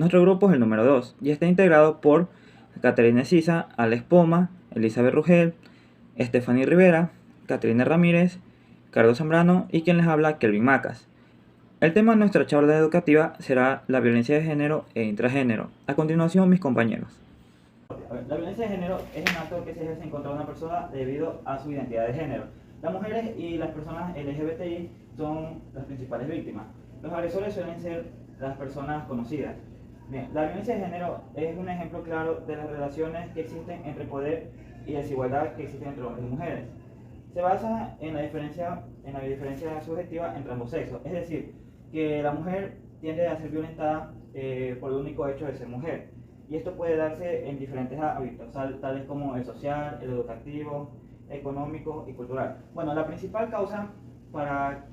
Nuestro grupo es el número 2 y está integrado por Caterina Sisa, Alex Poma, Elizabeth Rugel, Stephanie Rivera, Caterina Ramírez, Carlos Zambrano y quien les habla, Kelvin Macas. El tema de nuestra charla educativa será la violencia de género e intragénero. A continuación, mis compañeros. La violencia de género es un acto que se ejerce en contra de una persona debido a su identidad de género. Las mujeres y las personas LGBTI son las principales víctimas. Los agresores suelen ser las personas conocidas. Bien, la violencia de género es un ejemplo claro de las relaciones que existen entre poder y desigualdad que existen entre hombres y mujeres. Se basa en la diferencia subjetiva entre ambos sexos, es decir, que la mujer tiende a ser violentada por el único hecho de ser mujer. Y esto puede darse en diferentes ámbitos, tales como el social, el educativo, económico y cultural. Bueno, la principal causa para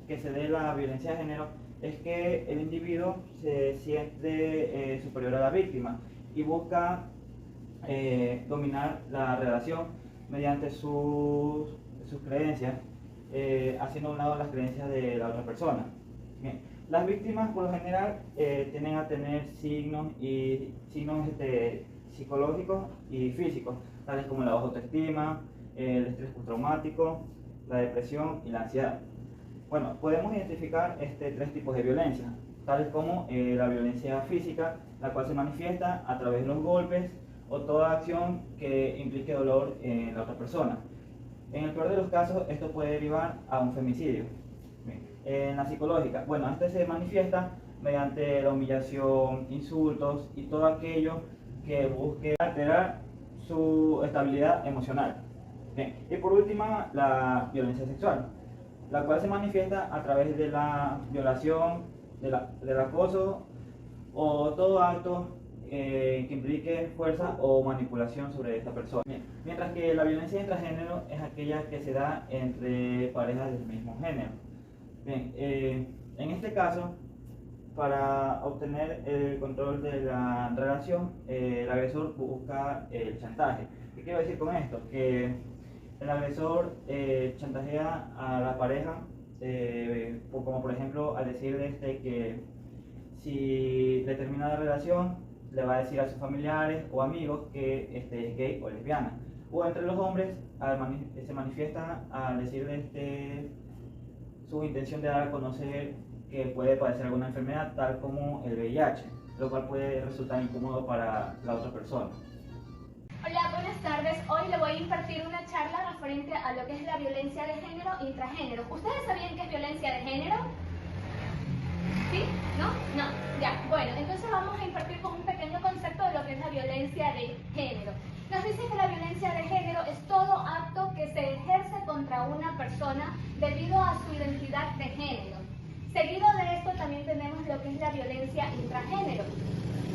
que se dé la violencia de género es que el individuo se siente superior a la víctima y busca dominar la relación mediante sus creencias, haciendo a un lado las creencias de la otra persona. Bien. Las víctimas por lo general tienden a tener signos psicológicos y físicos, tales como la baja autoestima, el estrés postraumático, la depresión y la ansiedad. Bueno, podemos identificar tres tipos de violencia, tales como la violencia física, la cual se manifiesta a través de los golpes o toda acción que implique dolor en la otra persona. En el peor de los casos, esto puede derivar a un femicidio. En la psicológica, bueno, este se manifiesta mediante la humillación, insultos y todo aquello que busque alterar su estabilidad emocional. Bien. Y por último, la violencia sexual, la cual se manifiesta a través de la violación, del acoso o todo acto que implique fuerza o manipulación sobre esta persona. Bien. Mientras que la violencia intragénero es aquella que se da entre parejas del mismo género. Bien, en este caso, para obtener el control de la relación, el agresor busca el chantaje. ¿Qué quiero decir con esto? Que el agresor chantajea a la pareja, como por ejemplo al decirle que si le termina la relación, le va a decir a sus familiares o amigos que es gay o lesbiana. O entre los hombres se manifiesta al decirle su intención de dar a conocer que puede padecer alguna enfermedad tal como el VIH, lo cual puede resultar incómodo para la otra persona. Hola, buenas tardes. Hoy le voy a impartir una charla referente a lo que es la violencia de género e intragénero. ¿Ustedes sabían qué es violencia de género? ¿Sí? ¿No? No. Ya. Bueno, entonces vamos a impartir con un pequeño concepto de lo que es la violencia de género. Nos dice que la violencia de género es todo acto que se ejerce contra una persona debido a su identidad de género. Seguido de esto también tenemos lo que es la violencia intragénero.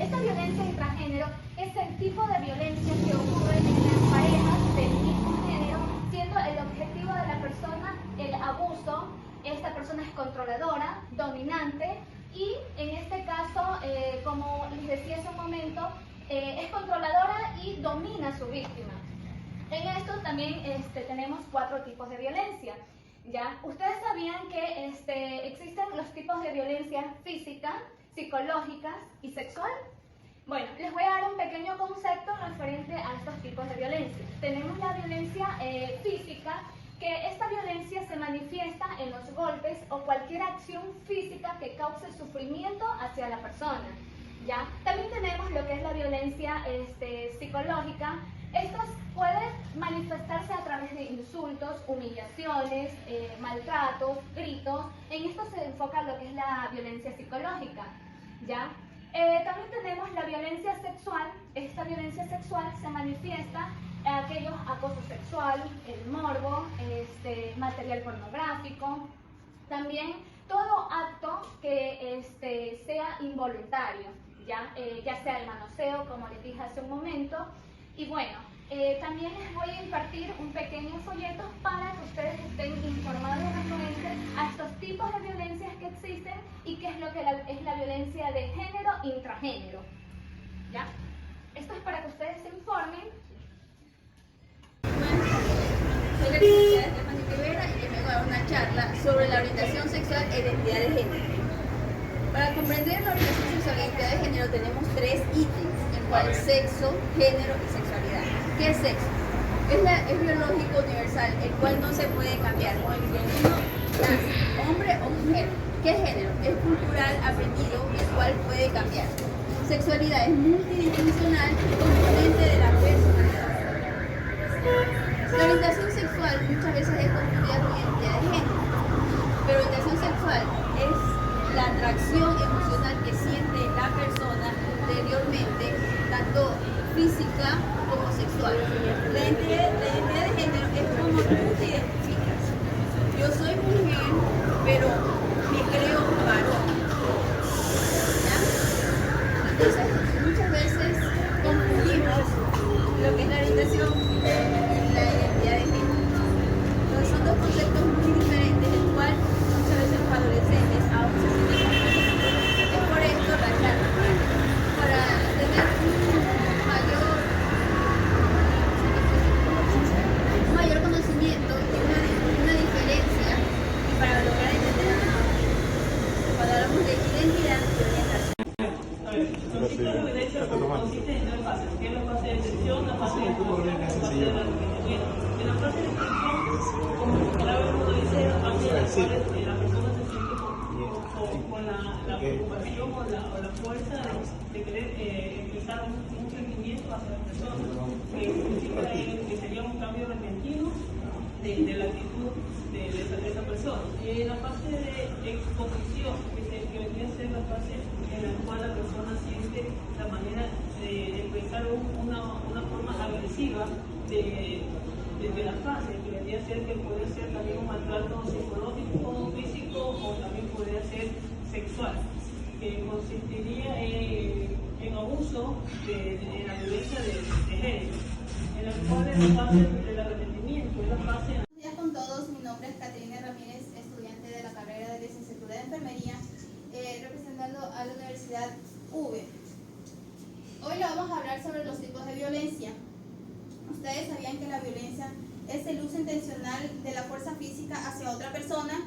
Esta violencia intragénero es el tipo de violencia que ocurre en las parejas del mismo género, siendo el objetivo de la persona el abuso. Esta persona es controladora, dominante y en este caso, como les decía hace un momento, es controladora y domina a su víctima. En esto también tenemos 4 tipos de violencia. ¿Ya? ¿Ustedes sabían que existen los tipos de violencia física, psicológica y sexual? Bueno, les voy a dar un pequeño concepto referente a estos tipos de violencia. Tenemos la violencia física, que esta violencia se manifiesta en los golpes o cualquier acción física que cause sufrimiento hacia la persona. ¿Ya? También tenemos lo que es la violencia psicológica. Estas pueden manifestarse a través de insultos, humillaciones, maltratos, gritos. En esto se enfoca lo que es la violencia psicológica, ¿ya? También tenemos la violencia sexual. Esta violencia sexual se manifiesta en aquellos acoso sexual, el morbo, material pornográfico. También todo acto que sea involuntario, ya sea el manoseo, como les dije hace un momento. Y bueno, también les voy a impartir un pequeño folleto para que ustedes estén informados referente a estos tipos de violencias que existen y qué es lo que es la violencia de género e intragénero. ¿Ya? Esto es para que ustedes se informen. Soy la licenciada Stephanie Rivera y les vengo a dar una charla sobre la orientación sexual e identidad de género. Para comprender la orientación sexual y identidad de género tenemos tres ítems, el cual es sexo, género y sexualidad. ¿Qué es sexo? Es biológico universal, el cual no se puede cambiar. Como el que uno nace, hombre o mujer. ¿Qué es género? Es cultural, aprendido, el cual puede cambiar. Sexualidad es multidimensional, componente de la personalidad. La orientación sexual muchas veces es confundida con identidad de género, pero orientación sexual es la atracción emocional que siente la persona anteriormente, tanto física como sexual. La identidad de género es como tú te identificas. Yo soy mujer, pero me creo varón. ¿Ya? Entonces, muchas veces confundimos lo que es la orientación y la identidad de género. Entonces, son dos conceptos muy diferentes, el cual muchas veces los adolescentes aún se sienten confundidos. Es por esto la charla, para tener un mayor conocimiento y una diferencia, y para lograr entender cuando hablamos de identidad y orientación. Son tipos de violencia que consisten en tres fases, que es la fase de detección, la fase de expulsión y la fase de arrepentimiento. En la fase de detección, como su palabra lo dice, es la fase en la cual la persona se siente con la preocupación o la fuerza de querer expresar un sentimiento hacia la persona, que sería un cambio repentino de la actitud de esa persona. Y en la fase de exposición, que vendría a ser la fase en la cual la persona siente la manera de expresar una forma agresiva de la fase, que vendría a ser que puede ser también un maltrato psicológico, físico o también podría ser sexual, que consistiría en abuso de la violencia de género, en la cual es la fase del arrepentimiento, es la fase. Buenos días con todos, mi nombre es Caterina Ramírez, estudiante de la carrera de licenciatura de enfermería, representando a la Universidad UV. Hoy le vamos a hablar sobre los tipos de violencia. Ustedes sabían que la violencia es el uso intencional de la fuerza física hacia otra persona,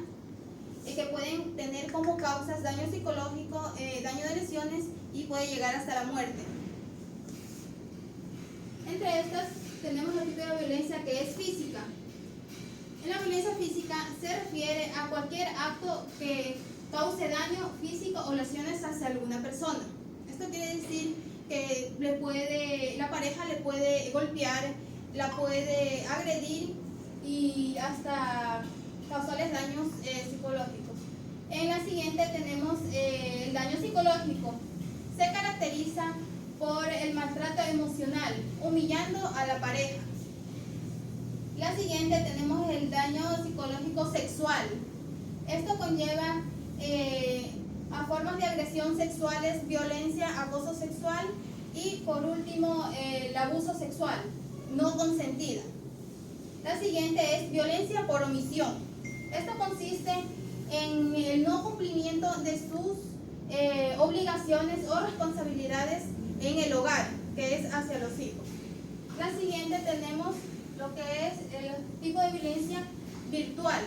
que pueden tener como causas daño psicológico, daño de lesiones y puede llegar hasta la muerte. Entre estas tenemos el tipo de violencia que es física. En la violencia física se refiere a cualquier acto que cause daño físico o lesiones hacia alguna persona. Esto quiere decir que la pareja le puede golpear, la puede agredir y hasta causarles daños psicológicos. En la siguiente tenemos el daño psicológico. Se caracteriza por el maltrato emocional, humillando a la pareja. La siguiente tenemos el daño psicológico sexual. Esto conlleva a formas de agresión sexuales, violencia, acoso sexual y por último el abuso sexual no consentida. La siguiente es violencia por omisión. Esto consiste en el no cumplimiento de sus obligaciones o responsabilidades en el hogar, que es hacia los hijos. La siguiente tenemos lo que es el tipo de violencia virtual.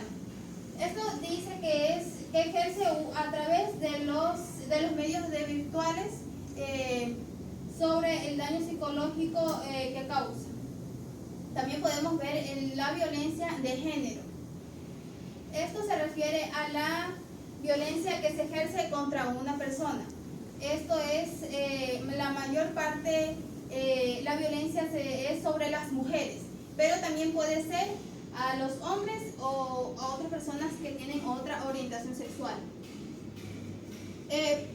Esto dice que ejerce a través de los medios virtuales sobre el daño psicológico que causa. También podemos ver la violencia de género. Esto se refiere a la violencia que se ejerce contra una persona. Esto es, la mayor parte, la violencia es sobre las mujeres, pero también puede ser a los hombres o a otras personas que tienen otra orientación sexual.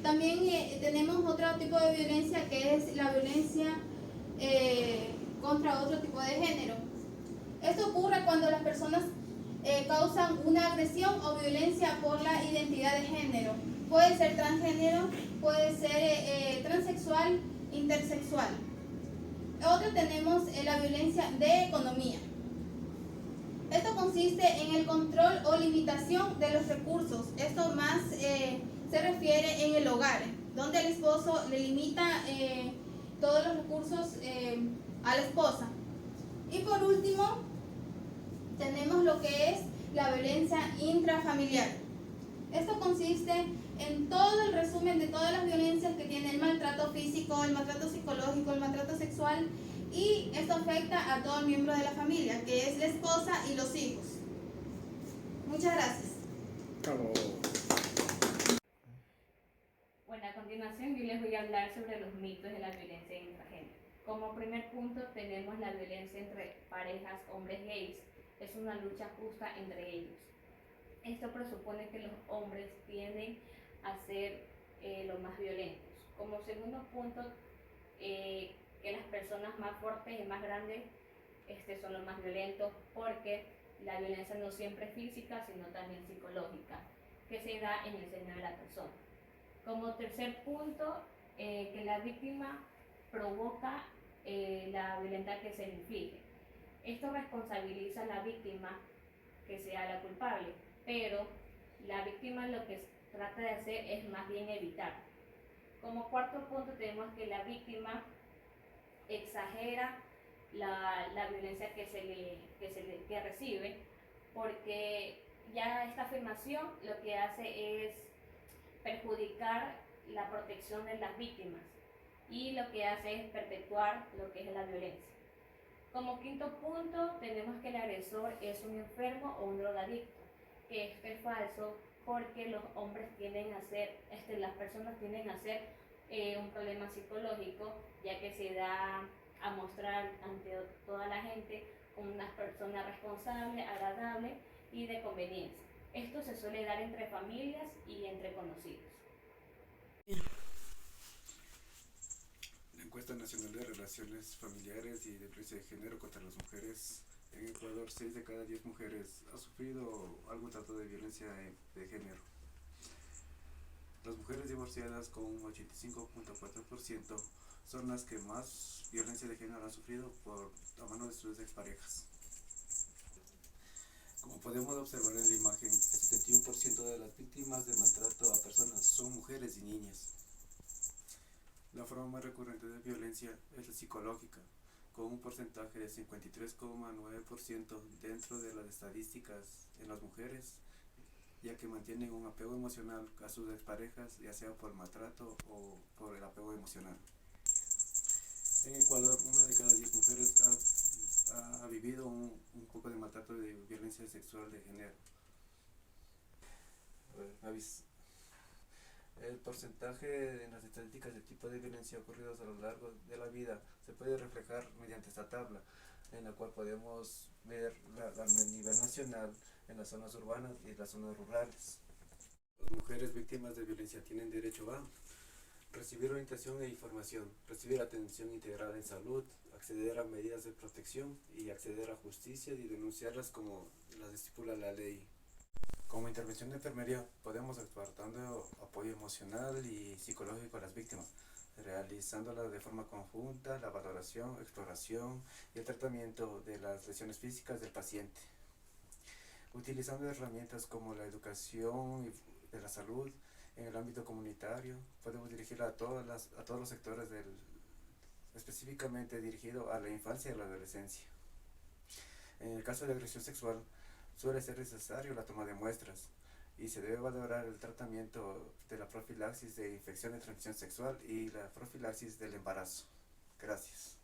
También tenemos otro tipo de violencia que es la violencia contra otro tipo de género. Esto ocurre cuando las personas causan una agresión o violencia por la identidad de género. Puede ser transgénero, puede ser transexual, intersexual. Otro tenemos la violencia de economía. Esto consiste en el control o limitación de los recursos. Esto más se refiere en el hogar, donde el esposo le limita todos los recursos a la esposa. Y por último, tenemos lo que es la violencia intrafamiliar. Esto consiste en todo el resumen de todas las violencias que tiene el maltrato físico, el maltrato psicológico, el maltrato sexual, y esto afecta a todo el miembro de la familia, que es la esposa y los hijos. Muchas gracias. Bueno, a continuación yo les voy a hablar sobre los mitos de la violencia intragénero. Como primer punto tenemos la violencia entre parejas hombres gays. Es una lucha justa entre ellos. Esto presupone que los hombres tienden a ser los más violentos. Como segundo punto, que las personas más fuertes y más grandes son los más violentos, porque la violencia no siempre es física, sino también psicológica, que se da en el seno de la persona. Como tercer punto, que la víctima provoca la violencia que se le inflige. Esto responsabiliza a la víctima que sea la culpable, pero la víctima lo que trata de hacer es más bien evitar. Como cuarto punto tenemos que la víctima exagera la violencia que recibe, porque ya esta afirmación lo que hace es perjudicar la protección de las víctimas y lo que hace es perpetuar lo que es la violencia. Como quinto punto tenemos que el agresor es un enfermo o un drogadicto, que esto es falso porque los hombres tienden a ser, las personas tienden a ser un problema psicológico, ya que se da a mostrar ante toda la gente como una persona responsable, agradable y de conveniencia. Esto se suele dar entre familias y entre conocidos. La encuesta nacional de relaciones familiares y de violencia de género contra las mujeres en Ecuador, 6 de cada 10 mujeres ha sufrido algún trato de violencia de género. Las mujeres divorciadas, con un 85.4%, son las que más violencia de género han sufrido a mano de sus exparejas. Como podemos observar en la imagen, el 71% de las víctimas de maltrato a personas son mujeres y niñas. La forma más recurrente de violencia es la psicológica, con un porcentaje de 53,9% dentro de las estadísticas en las mujeres, ya que mantienen un apego emocional a sus exparejas, ya sea por maltrato o por el apego emocional. En Ecuador, 1 de cada 10 mujeres ha vivido un poco de maltrato de violencia sexual de género. El porcentaje en las estadísticas de tipo de violencia ocurridos a lo largo de la vida se puede reflejar mediante esta tabla, en la cual podemos ver a nivel nacional en las zonas urbanas y las zonas rurales. Las mujeres víctimas de violencia tienen derecho a recibir orientación e información, recibir atención integral en salud, acceder a medidas de protección y acceder a justicia y denunciarlas como las estipula la ley. Como intervención de enfermería podemos actuar dando apoyo emocional y psicológico a las víctimas, realizándolas de forma conjunta, la valoración, exploración y el tratamiento de las lesiones físicas del paciente. Utilizando herramientas como la educación de la salud en el ámbito comunitario, podemos dirigirla a todos los sectores, específicamente dirigido a la infancia y la adolescencia. En el caso de agresión sexual, suele ser necesario la toma de muestras y se debe valorar el tratamiento de la profilaxis de infección de transmisión sexual y la profilaxis del embarazo. Gracias.